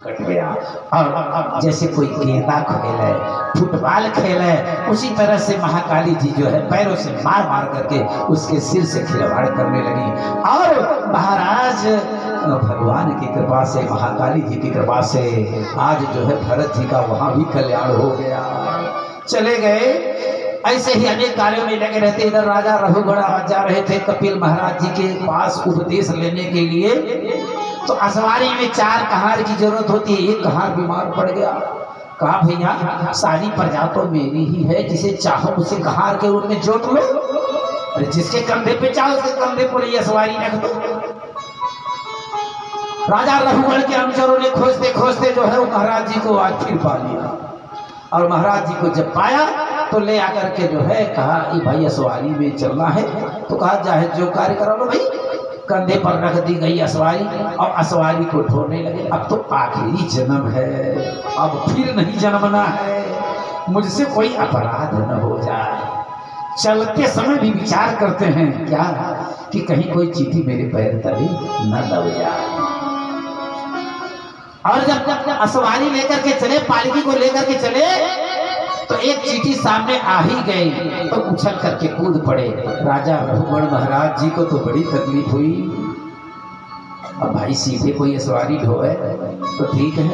Cut गया। और जैसे कोई गेंदा खेले, फुटबॉल खेले, उसी तरह से महाकाली जी जो है पैरों से मार मार करके उसके सिर से खिलवाड़ करने लगी। और महाराज भगवान की कृपा से, महाकाली जी की कृपा से आज जो है भरत जी का वहां भी कल्याण हो गया। चले गए। ऐसे ही अनेक कार्यों में लगे रहते। इधर राजा रघुगण जा रहे थे कपिल महाराज जी के पास उपदेश लेने के लिए। तो असवारी में 4 कहार की जरूरत होती है। एक कहार बीमार पड़ गया। कहा भैया सारी प्रजा तो मेरी ही है, जिसे चाहो उसे कहार के रूप में जोत लो। अरे जिसके कंधे पे चाहो उसके कंधे पर ये सवारी रख दो। राजा रघुगण के अनुचरों ने खोजते खोजते जो है वो महाराज जी को आज फिर पा लिया। और महाराज जी को जब पाया तो ले आकर के जो है कहा कि भाई असवारी में चलना है। तो कहा चाहे जो कार्य करा लो भाई। कंधे पर रख दी गई असवारी और असवारी को ढोने लगे। अब तो आखिरी जन्म है, अब फिर नहीं जन्मना है, मुझसे कोई अपराध न हो जाए। चलते समय भी विचार करते हैं क्या कि कहीं कोई चींटी मेरे पैर तले न दब जाए। और जब असवारी लेकर के चले, पालकी को लेकर के चले, तो एक चींटी सामने आ ही गई तो उछल करके कूद पड़े। राजा रघुगण महाराज जी को तो बड़ी तकलीफ हुई। अब भाई सीधे कोई सवारी ढोए तो ठीक है।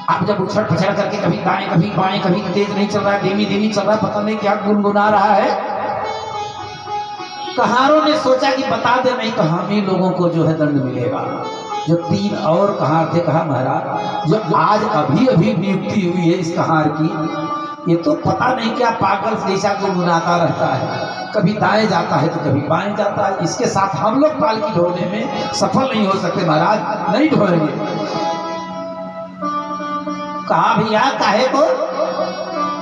अब जब उछल पछल करके कभी दाएं कभी बाएं, कभी तेज नहीं चल रहा है, धीमी धीमी चल रहा है, पता नहीं क्या गुनगुना रहा है। कहारों ने सोचा कि बता दे, नहीं तो हम ही लोगों को जो है दंड मिलेगा। जो 3 और कहार थे, कहा महाराज जो आज अभी अभी नियुक्ति हुई है इस कहार की, ये तो पता नहीं क्या पागल जैसा गुनगुनाता रहता है, कभी दाएं जाता है तो कभी बाएं जाता है। इसके साथ हम लोग पालकी ढोने में सफल नहीं हो सकते महाराज, नहीं ढोएंगे। कहा भैया काहे को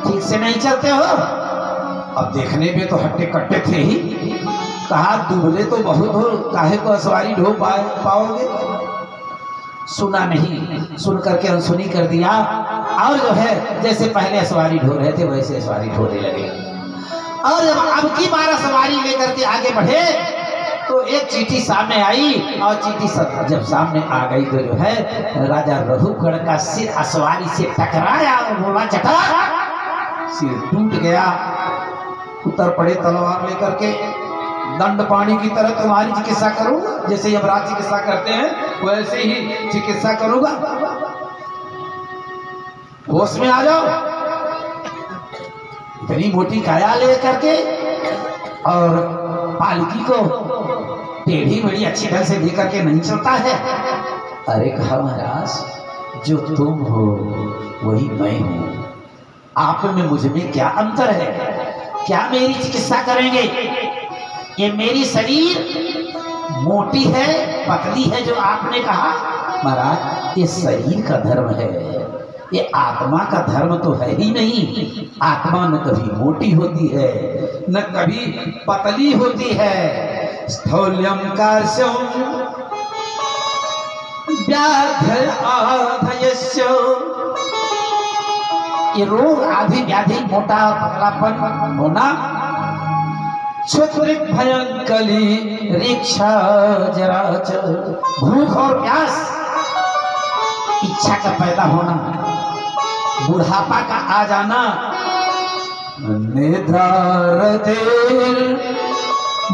ठीक से नहीं चलते हो? अब देखने में तो हट्टे कट्टे थे ही। कहा दुबले तो बहुत हो, काहे को सवारी ढो पाओगे? सुना नहीं, सुन करके अनसुनी कर दिया। और जो है जैसे पहले सवारी ढो रहे थे वैसे सवारी ढोने लगे। और जब अब की बार सवारी लेकर के आगे बढ़े तो एक चींटी सामने आई। और चींटी जब सामने आ गई तो जो है राजा रघुगण का सिर असवारी से टकराया और बोला चटा, सिर टूट गया। उतर पड़े तलवार लेकर के। दंड पानी की तरह तुम्हारी चिकित्सा करूंगा, जैसे यमराज चिकित्सा करते हैं वैसे ही चिकित्सा करूंगा। होश में आ जाओ। इतनी मोटी काया ले करके और पालकी को टेढ़ी मेढ़ी अच्छी ढंग से लेकर के नहीं चलता है। अरे कहा महाराज जो तुम हो वही मैं हूं, आप में मुझ में क्या अंतर है? क्या मेरी चिकित्सा करेंगे? ये मेरी शरीर मोटी है, पतली है जो आपने कहा। महाराज ये शरीर का धर्म है, ये आत्मा का धर्म तो है ही नहीं। आत्मा न कभी मोटी होती है न कभी पतली होती है। स्थौल्यम कार्श्यम व्याधि आधयस्य, ये रोग आदि व्याधि, मोटा पतलापन होना, क्षुद्र भयंकली रिक्षा जराच, भूख और प्यास, इच्छा का पैदा होना, बुढ़ापा का आ जाना, निद्रारते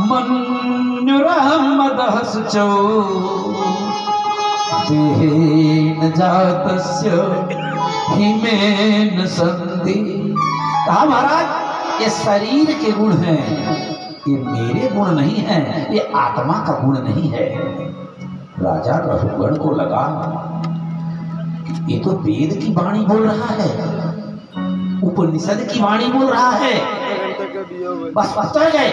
मन्युरहमदः शुचौ देहेन जातस्य हिमेन संधि। कहा महाराज ये शरीर के गुण हैं, ये मेरे गुण नहीं है, ये आत्मा का गुण नहीं है। राजा रघुगण को लगा ये तो वेद की वाणी बोल रहा है, उपनिषद की वाणी बोल रहा है। बस पता गए।